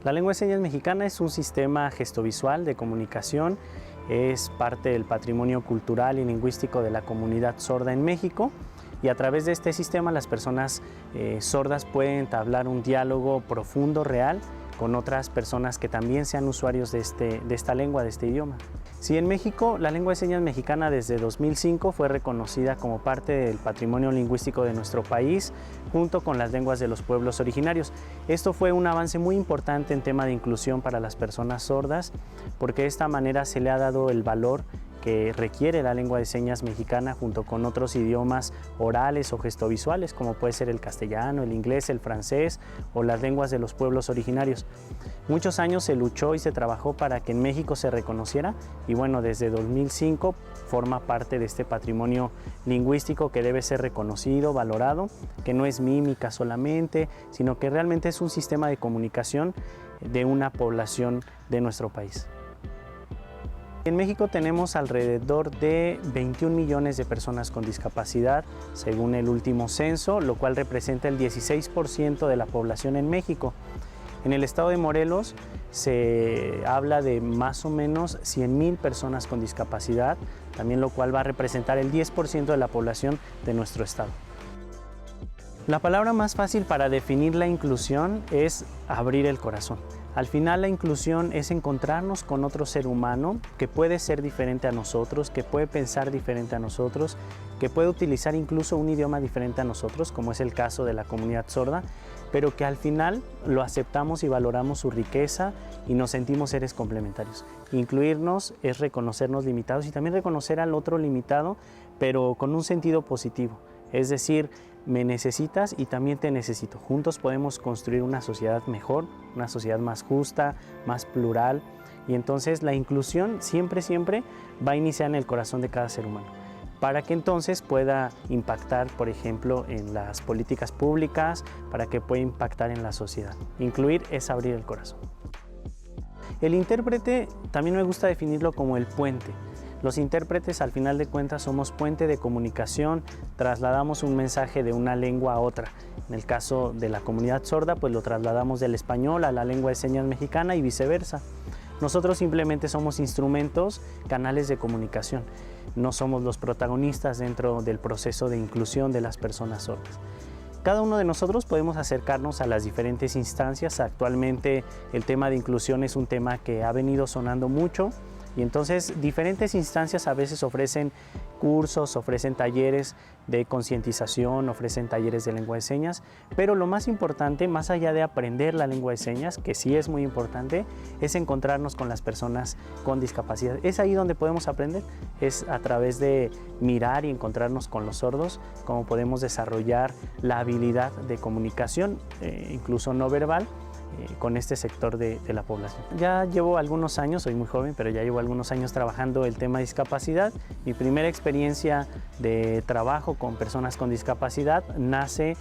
La lengua de señas mexicana es un sistema gestovisual de comunicación, es parte del patrimonio cultural y lingüístico de la comunidad sorda en México, y a través de este sistema las personas sordas pueden entablar un diálogo profundo, real, con otras personas que también sean usuarios de esta lengua, de este idioma. Sí, en México, la lengua de señas mexicana desde 2005 fue reconocida como parte del patrimonio lingüístico de nuestro país, junto con las lenguas de los pueblos originarios. Esto fue un avance muy importante en tema de inclusión para las personas sordas, porque de esta manera se le ha dado el valor que requiere la lengua de señas mexicana junto con otros idiomas orales o gestovisuales, como puede ser el castellano, el inglés, el francés o las lenguas de los pueblos originarios. Muchos años se luchó y se trabajó para que en México se reconociera, y bueno, desde 2005 forma parte de este patrimonio lingüístico que debe ser reconocido, valorado, que no es mímica solamente, sino que realmente es un sistema de comunicación de una población de nuestro país. En México tenemos alrededor de 21 millones de personas con discapacidad, según el último censo, lo cual representa el 16% de la población en México. En el estado de Morelos se habla de más o menos 100,000 personas con discapacidad, también lo cual va a representar el 10% de la población de nuestro estado. La palabra más fácil para definir la inclusión es abrir el corazón. Al final la inclusión es encontrarnos con otro ser humano que puede ser diferente a nosotros, que puede pensar diferente a nosotros, que puede utilizar incluso un idioma diferente a nosotros, como es el caso de la comunidad sorda, pero que al final lo aceptamos y valoramos su riqueza y nos sentimos seres complementarios. Incluirnos es reconocernos limitados y también reconocer al otro limitado, pero con un sentido positivo. Es decir, me necesitas y también te necesito. Juntos podemos construir una sociedad mejor, una sociedad más justa, más plural. Y entonces la inclusión siempre va a iniciar en el corazón de cada ser humano, para que entonces pueda impactar, por ejemplo, en las políticas públicas, para que pueda impactar en la sociedad. Incluir es abrir el corazón. El intérprete también me gusta definirlo como el puente. Los intérpretes, al final de cuentas, somos puente de comunicación, trasladamos un mensaje de una lengua a otra. En el caso de la comunidad sorda, pues lo trasladamos del español a la lengua de señas mexicana y viceversa. Nosotros simplemente somos instrumentos, canales de comunicación. No somos los protagonistas dentro del proceso de inclusión de las personas sordas. Cada uno de nosotros podemos acercarnos a las diferentes instancias. Actualmente el tema de inclusión es un tema que ha venido sonando mucho. Y entonces diferentes instancias a veces ofrecen cursos, ofrecen talleres de concientización, ofrecen talleres de lengua de señas, pero lo más importante, más allá de aprender la lengua de señas, que sí es muy importante, es encontrarnos con las personas con discapacidad. Es ahí donde podemos aprender, es a través de mirar y encontrarnos con los sordos, cómo podemos desarrollar la habilidad de comunicación, incluso no verbal, con este sector de la población. Ya llevo algunos años, soy muy joven, pero ya llevo algunos años trabajando el tema de discapacidad. Mi primera experiencia de trabajo con personas con discapacidad nace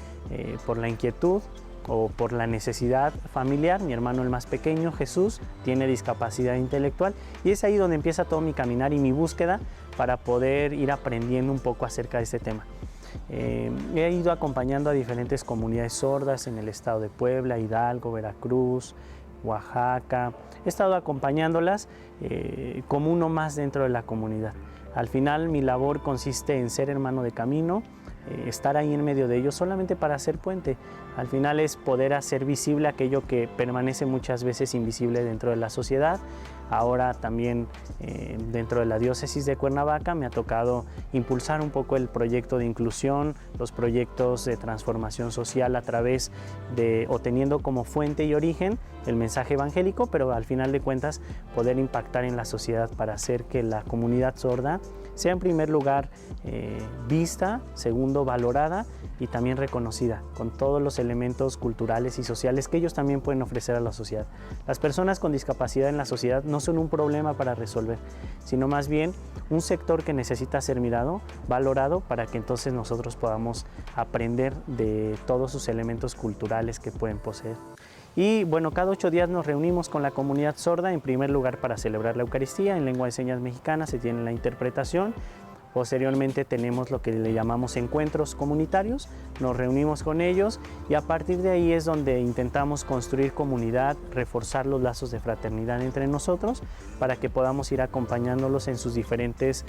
por la inquietud o por la necesidad familiar. Mi hermano el más pequeño, Jesús, tiene discapacidad intelectual y es ahí donde empieza todo mi caminar y mi búsqueda para poder ir aprendiendo un poco acerca de este tema. He ido acompañando a diferentes comunidades sordas en el estado de Puebla, Hidalgo, Veracruz, Oaxaca. He estado acompañándolas como uno más dentro de la comunidad. Al final mi labor consiste en ser hermano de camino, estar ahí en medio de ellos solamente para hacer puente. Al final es poder hacer visible aquello que permanece muchas veces invisible dentro de la sociedad. Ahora también dentro de la diócesis de Cuernavaca me ha tocado impulsar un poco el proyecto de inclusión, los proyectos de transformación social a través de, o teniendo como fuente y origen el mensaje evangélico, pero al final de cuentas poder impactar en la sociedad para hacer que la comunidad sorda sea en primer lugar vista, segundo valorada y también reconocida con todos los elementos culturales y sociales que ellos también pueden ofrecer a la sociedad. Las personas con discapacidad en la sociedad no son un problema para resolver, sino más bien un sector que necesita ser mirado, valorado, para que entonces nosotros podamos aprender de todos sus elementos culturales que pueden poseer. Y bueno, cada 8 días nos reunimos con la comunidad sorda, en primer lugar para celebrar la Eucaristía, en lengua de señas mexicana se tiene la interpretación. Posteriormente tenemos lo que le llamamos encuentros comunitarios, nos reunimos con ellos y a partir de ahí es donde intentamos construir comunidad, reforzar los lazos de fraternidad entre nosotros para que podamos ir acompañándolos en sus diferentes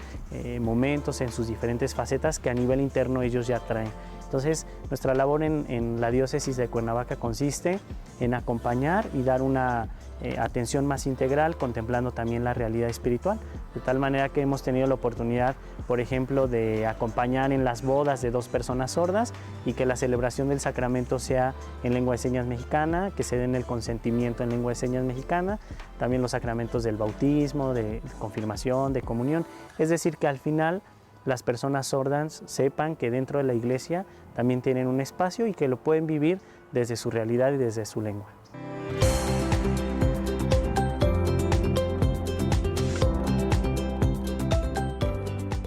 momentos, en sus diferentes facetas que a nivel interno ellos ya traen. Entonces, nuestra labor en la diócesis de Cuernavaca consiste en acompañar y dar una atención más integral, contemplando también la realidad espiritual, de tal manera que hemos tenido la oportunidad, por ejemplo, de acompañar en las bodas de 2 personas sordas y que la celebración del sacramento sea en lengua de señas mexicana, que se den el consentimiento en lengua de señas mexicana, también los sacramentos del bautismo, de confirmación, de comunión, es decir, que al final las personas sordas sepan que dentro de la iglesia también tienen un espacio y que lo pueden vivir desde su realidad y desde su lengua.